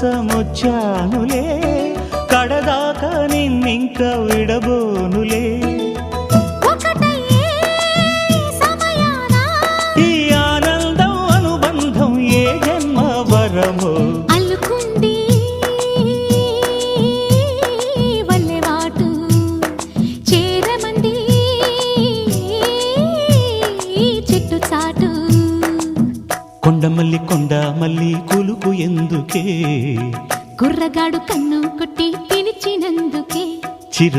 కోసమొచ్చానులే కడదాకా నిన్నింక విడబోనులే ఈ ఆనందం అనుబంధం ఏ జన్మ వరమో అల్లుకుంది వల్లెవాటు చేరమంది చెట్టు చాటు కొండ మల్లి కులుకు ఎందుకే కుర్రగాడు కన్ను కొట్టి పిలిచినందుకే